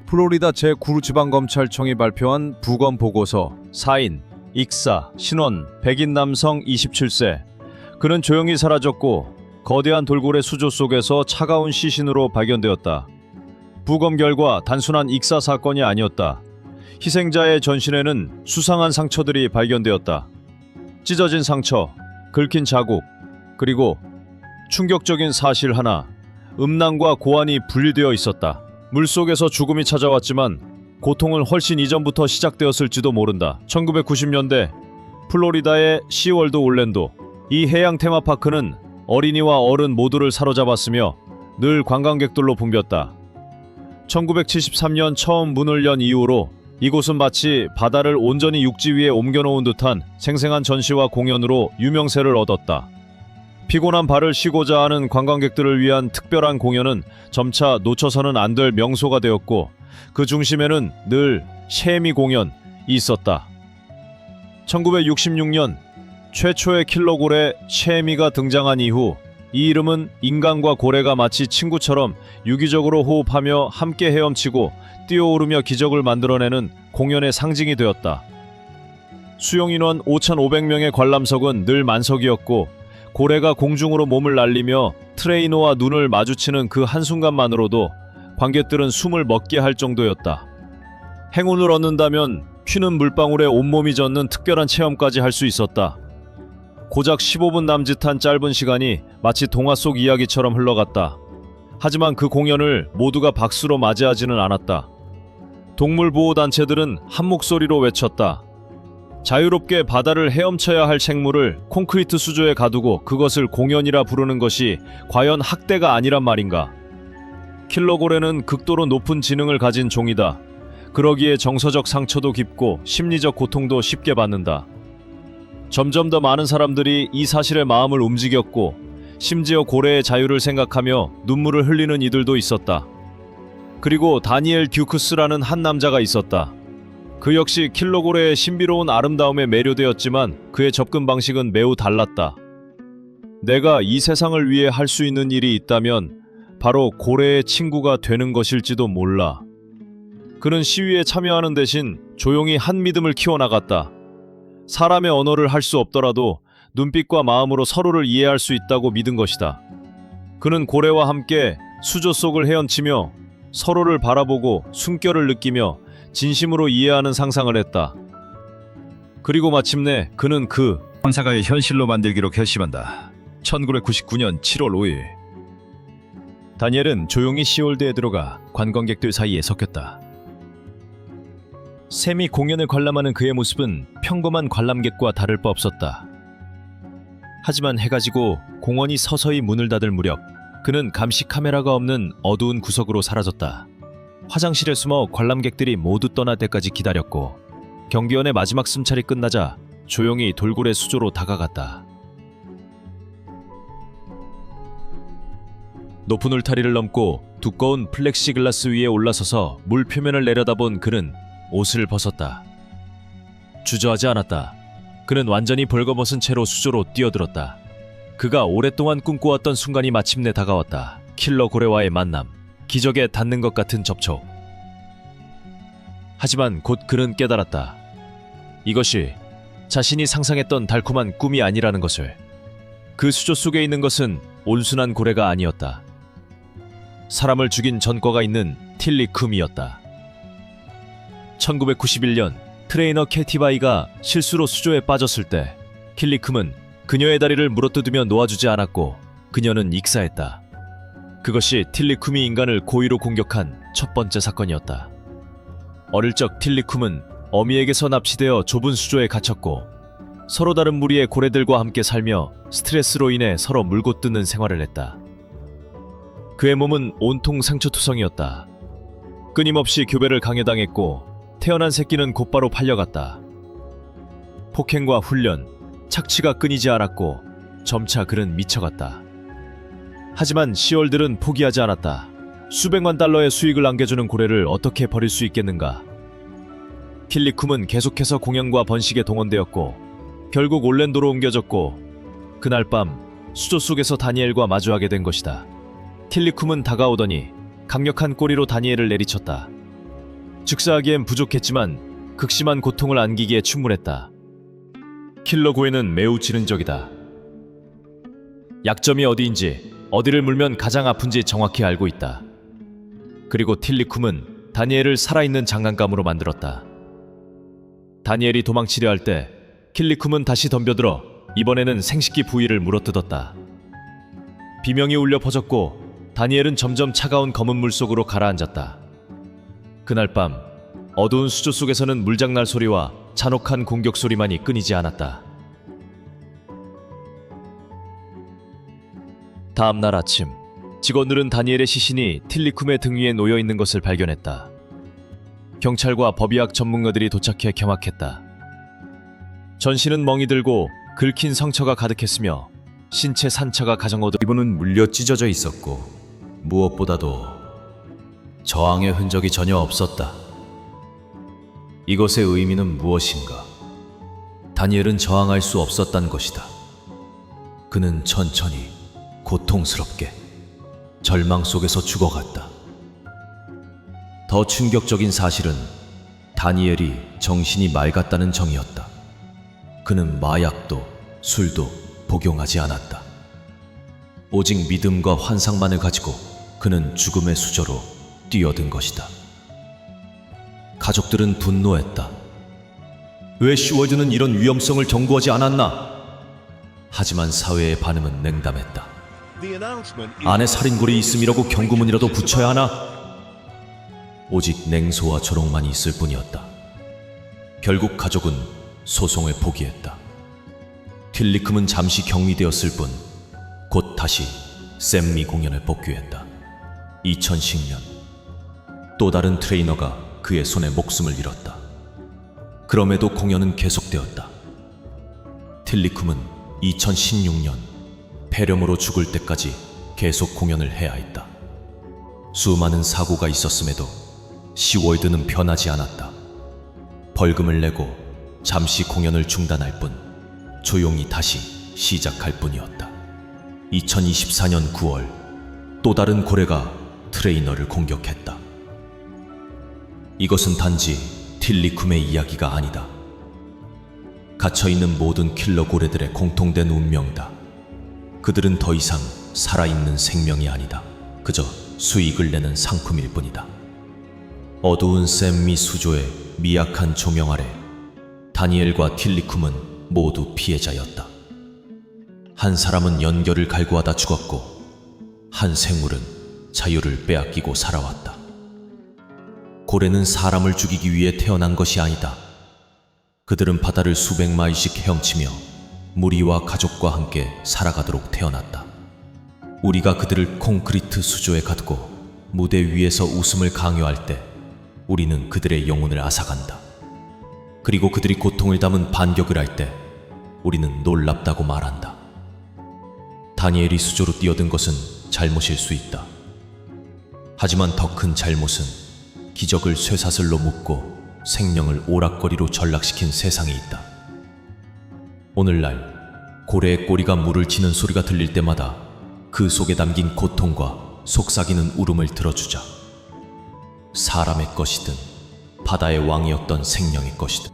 플로리다 제9지방검찰청이 발표한 부검 보고서. 사인, 익사, 신원, 백인 남성 27세. 그는 조용히 사라졌고 거대한 돌고래 수조 속에서 차가운 시신으로 발견되었다. 부검 결과 단순한 익사 사건이 아니었다. 희생자의 전신에는 수상한 상처들이 발견되었다. 찢어진 상처, 긁힌 자국, 그리고 충격적인 사실 하나, 음낭과 고환이 분리되어 있었다. 물속에서 죽음이 찾아왔지만 고통은 훨씬 이전부터 시작되었을지도 모른다. 1990년대 플로리다의 시월드 올랜도. 이 해양 테마파크는 어린이와 어른 모두를 사로잡았으며 늘 관광객들로 붐볐다. 1973년 처음 문을 연 이후로 이곳은 마치 바다를 온전히 육지 위에 옮겨놓은 듯한 생생한 전시와 공연으로 유명세를 얻었다. 피곤한 발을 쉬고자 하는 관광객들을 위한 특별한 공연은 점차 놓쳐서는 안 될 명소가 되었고 그 중심에는 늘 셰미 공연이 있었다. 1966년 최초의 킬러고래 셰미가 등장한 이후 이 이름은 인간과 고래가 마치 친구처럼 유기적으로 호흡하며 함께 헤엄치고 뛰어오르며 기적을 만들어내는 공연의 상징이 되었다. 수용인원 5,500명의 관람석은 늘 만석이었고 고래가 공중으로 몸을 날리며 트레이너와 눈을 마주치는 그 한순간만으로도 관객들은 숨을 멎게 할 정도였다. 행운을 얻는다면 튀는 물방울에 온몸이 젖는 특별한 체험까지 할 수 있었다. 고작 15분 남짓한 짧은 시간이 마치 동화 속 이야기처럼 흘러갔다. 하지만 그 공연을 모두가 박수로 맞이하지는 않았다. 동물보호단체들은 한 목소리로 외쳤다. 자유롭게 바다를 헤엄쳐야 할 생물을 콘크리트 수조에 가두고 그것을 공연이라 부르는 것이 과연 학대가 아니란 말인가? 킬러고래는 극도로 높은 지능을 가진 종이다. 그러기에 정서적 상처도 깊고 심리적 고통도 쉽게 받는다. 점점 더 많은 사람들이 이 사실에 마음을 움직였고 심지어 고래의 자유를 생각하며 눈물을 흘리는 이들도 있었다. 그리고 다니엘 듀크스라는 한 남자가 있었다. 그 역시 킬러고래의 신비로운 아름다움에 매료되었지만 그의 접근 방식은 매우 달랐다. 내가 이 세상을 위해 할 수 있는 일이 있다면 바로 고래의 친구가 되는 것일지도 몰라. 그는 시위에 참여하는 대신 조용히 한 믿음을 키워나갔다. 사람의 언어를 할 수 없더라도 눈빛과 마음으로 서로를 이해할 수 있다고 믿은 것이다. 그는 고래와 함께 수조 속을 헤엄치며 서로를 바라보고 숨결을 느끼며 진심으로 이해하는 상상을 했다. 그리고 마침내 그는 그 황사가의 현실로 만들기로 결심한다. 1999년 7월 5일 다니엘은 조용히 시월드에 들어가 관광객들 사이에 섞였다. 샘이 공연을 관람하는 그의 모습은 평범한 관람객과 다를 바 없었다. 하지만 해가 지고 공원이 서서히 문을 닫을 무렵 그는 감시 카메라가 없는 어두운 구석으로 사라졌다. 화장실에 숨어 관람객들이 모두 떠날 때까지 기다렸고 경비원의 마지막 숨찰이 끝나자 조용히 돌고래 수조로 다가갔다. 높은 울타리를 넘고 두꺼운 플렉시글라스 위에 올라서서 물 표면을 내려다본 그는 옷을 벗었다. 주저하지 않았다. 그는 완전히 벌거벗은 채로 수조로 뛰어들었다. 그가 오랫동안 꿈꿔왔던 순간이 마침내 다가왔다. 킬러 고래와의 만남, 기적에 닿는 것 같은 접촉. 하지만 곧 그는 깨달았다. 이것이 자신이 상상했던 달콤한 꿈이 아니라는 것을. 그 수조 속에 있는 것은 온순한 고래가 아니었다. 사람을 죽인 전과가 있는 틸리쿰이었다. 1991년 트레이너 캐티바이가 실수로 수조에 빠졌을 때 틸리쿰은 그녀의 다리를 물어뜯으며 놓아주지 않았고 그녀는 익사했다. 그것이 틸리쿰이 인간을 고의로 공격한 첫 번째 사건이었다. 어릴 적 틸리쿰은 어미에게서 납치되어 좁은 수조에 갇혔고 서로 다른 무리의 고래들과 함께 살며 스트레스로 인해 서로 물고 뜯는 생활을 했다. 그의 몸은 온통 상처투성이었다. 끊임없이 교배를 강요당했고 태어난 새끼는 곧바로 팔려갔다. 폭행과 훈련, 착취가 끊이지 않았고 점차 그는 미쳐갔다. 하지만 시월들은 포기하지 않았다. 수백만 달러의 수익을 안겨주는 고래를 어떻게 버릴 수 있겠는가. 틸리쿰은 계속해서 공연과 번식에 동원되었고 결국 올랜도로 옮겨졌고 그날 밤 수조 속에서 다니엘과 마주하게 된 것이다. 틸리쿰은 다가오더니 강력한 꼬리로 다니엘을 내리쳤다. 즉사하기엔 부족했지만 극심한 고통을 안기기에 충분했다. 킬러 고에는 매우 지능적이다. 약점이 어디인지, 어디를 물면 가장 아픈지 정확히 알고 있다. 그리고 틸리쿰은 다니엘을 살아있는 장난감으로 만들었다. 다니엘이 도망치려 할 때 킬리쿰은 다시 덤벼들어 이번에는 생식기 부위를 물어뜯었다. 비명이 울려 퍼졌고 다니엘은 점점 차가운 검은 물 속으로 가라앉았다. 그날 밤 어두운 수조 속에서는 물장날 소리와 잔혹한 공격 소리만이 끊이지 않았다. 다음 날 아침, 직원들은 다니엘의 시신이 틸리쿰의 등 위에 놓여 있는 것을 발견했다. 경찰과 법의학 전문가들이 도착해 경악했다. 전신은 멍이 들고 긁힌 상처가 가득했으며 신체 산처가 가장 어두. 이분은 물려 찢어져 있었고 무엇보다도 저항의 흔적이 전혀 없었다. 이것의 의미는 무엇인가? 다니엘은 저항할 수 없었단 것이다. 그는 천천히 고통스럽게 절망 속에서 죽어갔다. 더 충격적인 사실은 다니엘이 정신이 맑았다는 점이었다. 그는 마약도 술도 복용하지 않았다. 오직 믿음과 환상만을 가지고 그는 죽음의 수저로 뛰어든 것이다. 가족들은 분노했다. 왜 슈워드는 이런 위험성을 경고하지 않았나? 하지만 사회의 반응은 냉담했다. 안에 살인골이 있음이라고 경고문이라도 붙여야 하나? 오직 냉소와 조롱만이 있을 뿐이었다. 결국 가족은 소송을 포기했다. 틸리쿰은 잠시 격리되었을 뿐 곧 다시 샘미 공연을 복귀했다. 2010년 또 다른 트레이너가 그의 손에 목숨을 잃었다. 그럼에도 공연은 계속되었다. 틸리쿰은 2016년 폐렴으로 죽을 때까지 계속 공연을 해야 했다. 수많은 사고가 있었음에도 시월드는 변하지 않았다. 벌금을 내고 잠시 공연을 중단할 뿐 조용히 다시 시작할 뿐이었다. 2024년 9월 또 다른 고래가 트레이너를 공격했다. 이것은 단지 틸리쿰의 이야기가 아니다. 갇혀있는 모든 킬러 고래들의 공통된 운명이다. 그들은 더 이상 살아있는 생명이 아니다. 그저 수익을 내는 상품일 뿐이다. 어두운 샘미 수조의 미약한 조명 아래 다니엘과 틸리쿰은 모두 피해자였다. 한 사람은 연결을 갈구하다 죽었고 한 생물은 자유를 빼앗기고 살아왔다. 고래는 사람을 죽이기 위해 태어난 것이 아니다. 그들은 바다를 수백 마일씩 헤엄치며 무리와 가족과 함께 살아가도록 태어났다. 우리가 그들을 콘크리트 수조에 가두고 무대 위에서 웃음을 강요할 때 우리는 그들의 영혼을 앗아간다. 그리고 그들이 고통을 담은 반격을 할 때 우리는 놀랍다고 말한다. 다니엘이 수조로 뛰어든 것은 잘못일 수 있다. 하지만 더 큰 잘못은 기적을 쇠사슬로 묶고 생명을 오락거리로 전락시킨 세상에 있다. 오늘날 고래의 꼬리가 물을 치는 소리가 들릴 때마다 그 속에 담긴 고통과 속삭이는 울음을 들어주자. 사람의 것이든 바다의 왕이었던 생명의 것이든